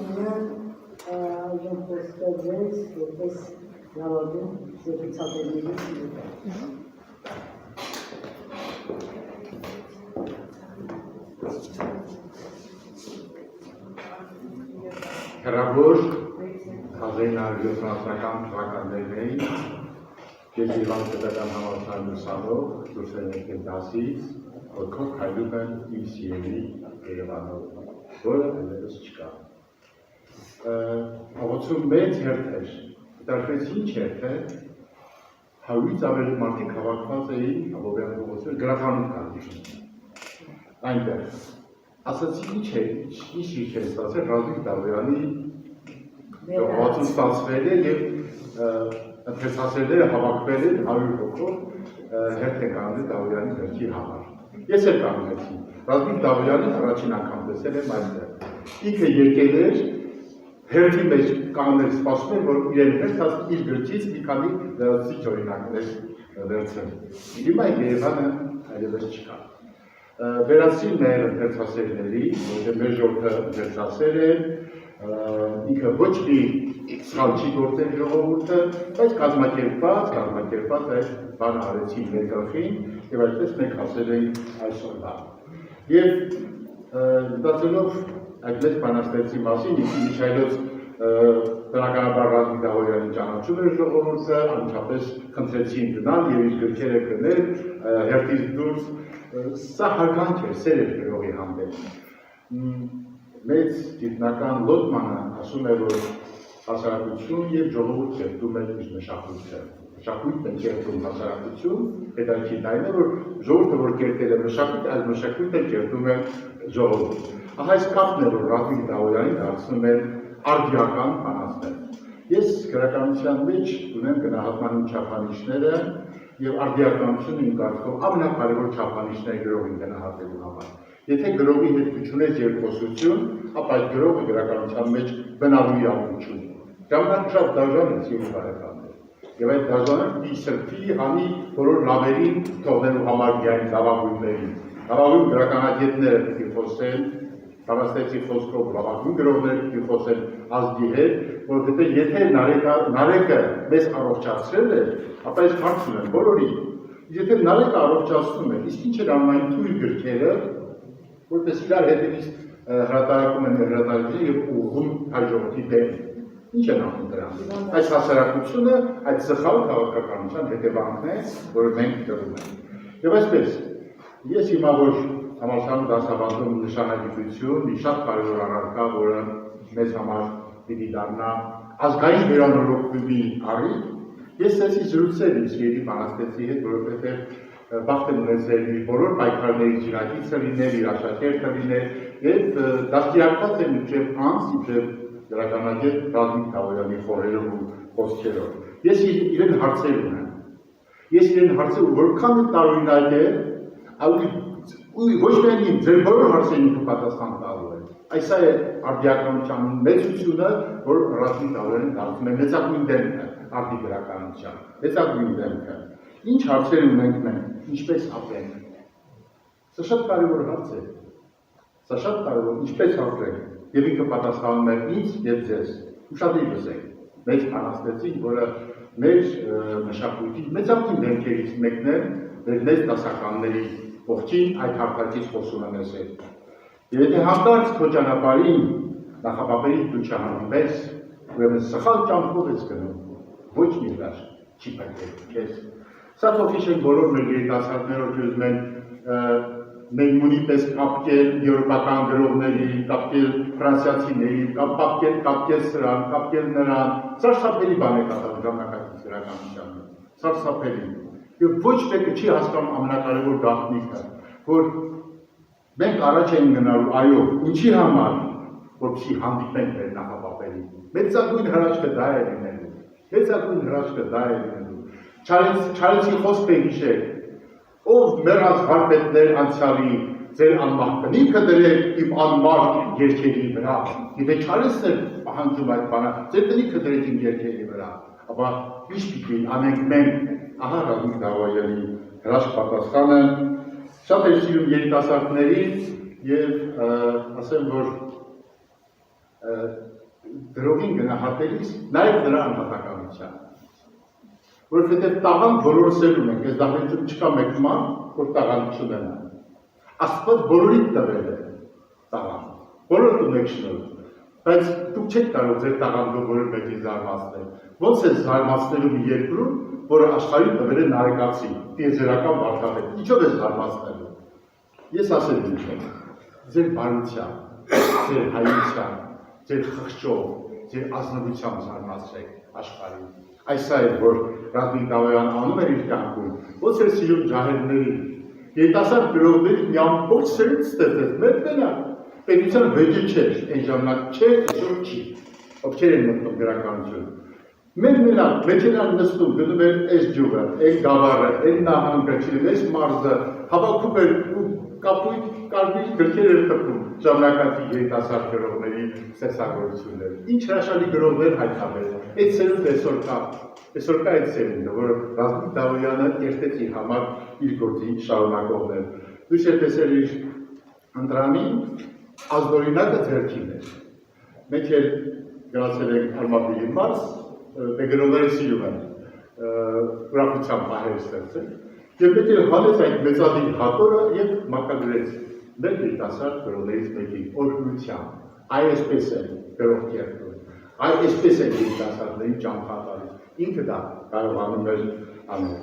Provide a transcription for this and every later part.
Մանուկյան այժմ խոստովեց որպես լավագույն զեկուցաբերների սիրուկա։ Հեռավոր 1970-ական թվականներին ես Երևանի պետական համալսարանի ուսանող դուրս եմ եկել դասից, որ քո քայլում եմ իմ սիրելի Երևանով, որը այլևս չկա։ Փողոցում մեծ հերթ էր, դարձած ինչ հերթ է, 100-ից ավելի մարդիկ հավաքված էին Աբովյանի փողոցում գրախանութ կազմում։ Այնտեղ ասացի ինչ է ստացել Ռազիկ Դավոյանի ժողովածուն ստացվել է և ընթերցասերները հավաքվել են 100 հոգով հերթ են կանգնել Դավոյանի գրքի համար։ Ես էլ կանգնեցի, Ռազիկ Դավոյանին առաջին անգամ տեսել եմ այստեղ։ Ինքը եկել էր, հերթի մեջ կանգնել սպասում էր, որ իրեն հերթած իր գրքից մի քանի լրացուցիչ օրինակներ վերցրել։ Հիմա Երևանը այլևս չկա։ Վերացին մեր ընթերցասերների, որ մեր ժողովուրդը ընթերցասեր է, ինքը ոչ մի սխալ չի գործել ժողովուրդը, բայց կազմակերպված այդ բանը արեցին մեր գլխին և այդպես մենք հասել ենք այսօրվա։ Եվ մտածելով այդ մեծ բանաստեղծի մասին, ինքը միջայլոց բնականաբար Ռազիկ Դավոյանին ճանաչում էր ժողովուրդը, անմիջապես խնդրեցին գնալ և իր գրքերը գնել, հերթից դուրս, սա հարգանք էր, սեր էր գրողի հանդեպ։ Մեծ գիտնական Լոտմանը ասում է, որ հասարակություն և ժողովուրդ կերտում է իր մշակույթը։ Մշակույթն է կերտում հասարակություն, հետաքրքիրն այն է, որ ժողովուրդը, որ կերտել է մշակույթ, այս մշակույթը կերտում է ժողովուրդ։ Ահա այս կապն է, որ Ռազիկ Դավոյանին դարձնում է արդիական բանաստեղծ։ Ես գրականության մեջ ունեմ գնահատման չափանիշները և արդիականությունը իմ կարծիքով ամենակարևոր չափանիշն է գրողին գնահատելու համար։ Եթե գրողի հետ չունես երկխոսություն, ապա այդ գրողը գրականության մեջ բնալու իրավունք չունի։ Ժամանակ շատ դաժան է սիրելի բարեկամներ։ Եվ այդ դաժանը մի սրբի հանի բոլոր լավերին թողնելու համար միայն լավագույններին։ Լավագույն գրականագետները պիտի խոսեն, բանաստեղծի խոսքով լավագույն գրողները պիտի խոսեն ազգի հետ, որովհետև եթե Նարեկը մեզ առողջացրել է, ապա ես հարց ունեմ բոլորին։ Եթե Նարեկը առողջացնում է, իսկ ինչ էր անում այն թույլ գրքերը, որպես իրար հետևից հրատարակում են հրատարակիչները և ուղղում հայ ժողովրդի դեմ։ Ինչ են անում դրան։ Այս հասարակությունը այդ սխալ քաղաքականության հետևանքն է, որը մենք կրում ենք։ Եվ այսպես, ես հիմա որ համալսարանում դասավանդում նշանագիտություն, մի շատ կարևոր առարկա, որը մեզ համար պիտի դառնա ազգային վերանորոգումի առիթ, ես ցեցի զրուցել իմ սիրելի բանաստեղծի հետ, որովհետև բախտ եմ ունեցել իր բոլոր պայքարների ճիրակիցը լինել, իր աշակերտը լինել և դաստիարակված եմ իբրև անձ, իբրև գրականագետ Ռազիկ Դավոյանի խորհերով ու խոսքերով։ Ես իրեն հարցեր ունեմ։ Ես իրեն հարցեր ու որքան տարօրինակ է, ոչ միայն իմ, ձեր բոլոր հարցերին ինքը պատասխան տալու է։ Այս է արդիականության մեծությունը, որ Ռազիկ Դավոյանին դարձնում է մեծագույն դեմքը արդի գրականության, մեծագույն դեմքը։ Ինչ հարցեր ունենք մենք, ինչպես ապրենք։ Սա շատ կարևոր հարց է։ Սա շատ կարևոր, ինչպես ապրենք։ Եվ ինքը պատասխանում է ինձ և ձեզ։ Ուշադրի լսեք, մեծ բանաստեղծին, որը մեր մշակույթի մեծագույն դեմքերից մեկն է, մեր մեծ դասականների ողջին այդ հարթակից խոսում եմ ես հետ։ Եվ եթե հանկարծ քո ճանապարհին նախապապերից դու չհանդիպես, ուրեմն սխալ ճամփով ես գնում, ոչ մի հրաշք չի պատկերում քեզ։ Սա թողիշ են բոլոր մեր երիտասարդները, որ ուզում են Մեյմունի պես կապկել եվրոպական գրողների, կապկել ֆրանսիացիների, կապկել սրան, կապկել նրան, սարսափելի բան է կատարում ժամանակակից գրականության մեջ, սարսափելի։ Եվ ոչ մեկը չի հասկանում ամենակարևոր գաղտնիքը, որ մենք առաջ ենք գնալու, այո, ինչի համար, որպեսզի հանդիպենք մեր նախապապերին։ Մեծագույն հրաշքը դա է լինելու, մեծագույն հրաշքը դա է լինելու։ Չարենցի խոսքը հիշեք, ով մեռած վարպետներ անցյալի ձեր անմահ բնիկը դրեք իմ անմար երգերի վրա։ Եթե Չարենցն էր պահանջում այդ բանը, ձեր բնիկը դրեք իմ երգերի վրա, ապա ինչ պիտի անենք մենք, ահա Ռազիկ Դավոյանի հրաշք պատասխանը, շատ էր սիրում երիտասարդներին և ասեմ, որ գրողին գնահատելիս նաև նրա անհատականության։ Որովհետև տաղան բոլորս էլ ունենք, այս դահլիճում չկա մեկ ման, որ տաղան չունենա։ Աստված բոլորին տվել է տաղան, բոլորդ ունեք շնորհ, բայց դուք չեք կարող ձեր տաղանդով բոլոր մեկին զարմացնել։ Ոնց է զարմացնելու մի երկրում, որը աշխարհին տվել է նարեկացի, տիեզերական վարդապետ, ինչով է զարմացնելու։ Ես ասել եմ, ձեր բարության, ձեր հայության, ձեր խղճով, ձեր ազնվությամբ զարմացրեք աշխարհին։ Այս է, որ Ռազմիկ Դավոյանը անում էր իր կյանքում, ոնց էր սիրում ջահելներին, երիտասարդ գրողների մի ամբողջ սերունդ ստեղծեց, մեր մենակ, պետության վեճը չէր, այն ժամանակ չէր, այսօր չի, ովքեր են մտնում գրականություն։ Մեր մենակ, մեջենան նստում, գնում էր այս ջուղը, այս գավառը, այս նահանգը, այս մարզը, հավաքում էր ու կապույտ կարմիր գրքեր էր տպում ժամանակակից երիտասարդ գրողների ստեղծագործությունները։ Ինչ հրաշալի գրողներ հայտնաբերել։ Այդ սերունդը այսօր կա այդ սերունդը, որը Ռազմիկ Դավոյանը կերտեց իր համար իր գործի շարունակողներ։ Դուք եք տեսել իր ընտրանին ազգօրինակը ձեռքին էր։ Մենք էլ գրացել ենք Արմավիրի մարզ, գրողները սիրում են ուրախությամբ պահեր ստեղծել։ Եվ մեկ էլ հալեց այդ մեծադիր հատորը և մակագրեց մեր երիտասարդ գրողներից մեկի օրհնությամբ, այ այսպես է գրող կերտում, այ այսպես է երիտասարդներին ճամփա տալիս, ինքը դա կարողանում էր անել։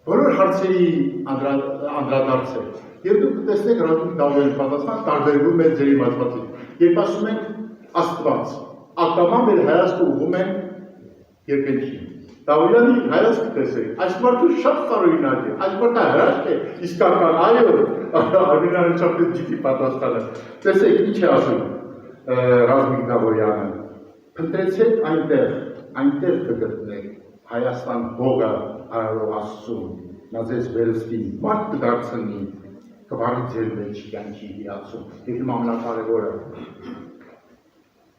Բոլոր հարցերի անդրադարձել, և դուք տեսնեք Ռազմիկ Դավոյանի պատասխանը տարբերվում է ձեր իմացվածից, երբ ասում ենք Աստված, ակամա մեր հայացքը ուղղում ենք երկնքին։ Դավոյանի հայացքը տեսեք, այս մարդու շատ տարօրինակ է, այս մարդը հրաշք է, իսկական, այո, Արմինյանը չափից ջիքի պատասխանը։ Տեսեք, ինչ է ասում Ռազմիկ Դավոյանը, փնտրեցեք այնտեղ կգտնեք Հայաստան հողը արարող Աստծուն, նա ձեզ վերստի, մարդ կդարձնի, կվարի ձեր մեջ կյանքի իրացում, և իմ ամենակարևորը։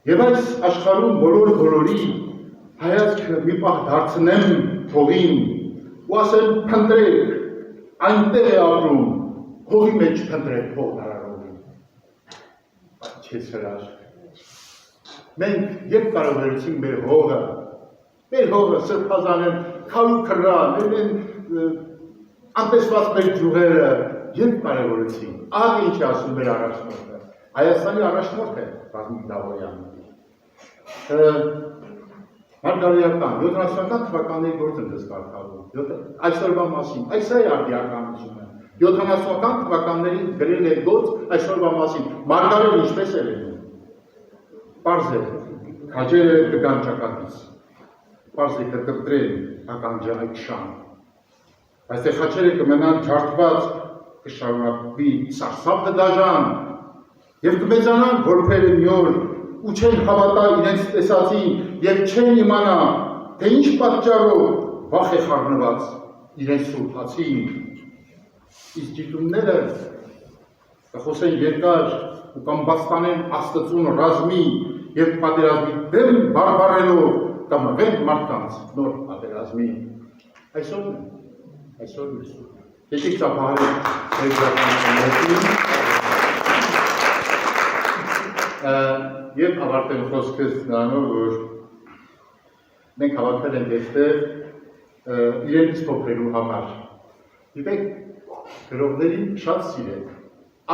Եվ այս աշխարհում բոլորի հայացքը մի պահ դարձնեմ հողին ու ասեմ փնտրեք, այնտեղ է ապրում, հողի մեջ փնտրեք հողն արարողին։ Բայց հրաշք։ Մենք երբ կարողացինք մեր հողը սրբազան քարու քրան, անտեսված մեր ջուղերը, երբ կարողացինք, ահա ինչ է ասում մեր առաջնորդը, Հայաստանի առաջնորդ է Ռազմիկ Դավոյանը։ Մարգարեական, 70-ական թվականների գործ եմ դեսկարդալու, այսօրվա մասին, այս է արդիականությունը, 70-ական թվականների գրել է գործ այսօրվա մասին, Մարգարեն ինչպես է լինում, պարզ է, քաջերը կգան ճակատից, պարզ է կտրեն ականջը այդ շան, այստեղ խաչերը կմնան ջարդված, կշարունակվի սարսափը դաժան, և կմեծանան որբերը մի օր, ու չեն հավատա իրենց տեսածին և չեն իմանա, թե ինչ պատճառով վախ է խառնված իրենց սուրբացին, իսկ գիտունները կխոսեն երկար ու կամ բաստանեն Աստծուն ռազմի և պատերազմի դեմ բարբառելով կամ վեր մարդկանց նոր պատերազմի։ Այսօր եկեք ծափահարենք մեր գրականություններին և ավարտել խոսքս նրանով, որ մենք հավաքվել ենք այստեղ իրենց փոխելու համար։ Գիտեք, գրողներին շատ սիրեք,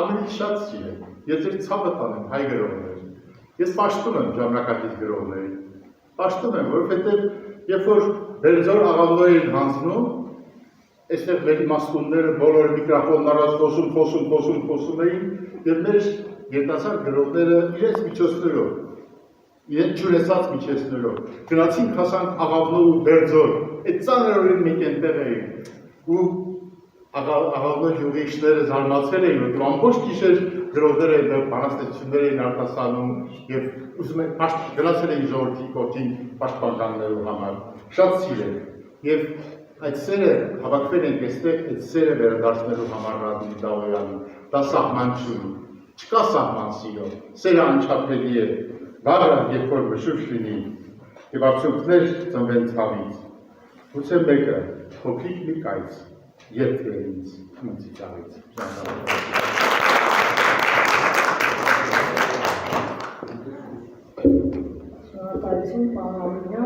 ավելի շատ սիրեք, ես ձեր ցավը տանեմ հայ գրողներին։ Ես պաշտում եմ ժամանակակից գրողներին, պաշտում եմ, որովհետև երբ որ Բերձոր աղավնոր են հանձնում, այստեղ մեր իմաստունները բոլորը միկրոֆոնն առած խոսում էին, և մեր երիտասարդ գրողները իրենց միջոցներով, իրենց ջուրեցած միջոցներով, գնացինք հասանք Աղավնո ու Բերձոր, այդ ծանրորեն մեկ այնտեղ էին, ու Աղավնո գյուղիչները զարմացել էին, որ ամբողջ գիշեր գրողները այնտեղ բանաստեղծություններ էին արտասանում և ուզում են գնացել էին ժողովրդի կողքին պաշտպանելու համար, շատ սիրել, և այդ սերը հավաքվել ենք այստեղ, այդ սերը վերադարձնելու համար Ռազմիկ Դավոյանին, դա սահման չունի, չկա սահման սիրո, սերը անչափելի է, վաղը երբ որ մշուշ լինի, և արդյունքներ ծնվեն ցավից, գուցե մեկը փոքրիկ մի կայծ, երբ ինձ մնցի ցավից։ շնորհակալություն պարոն Ամինյան։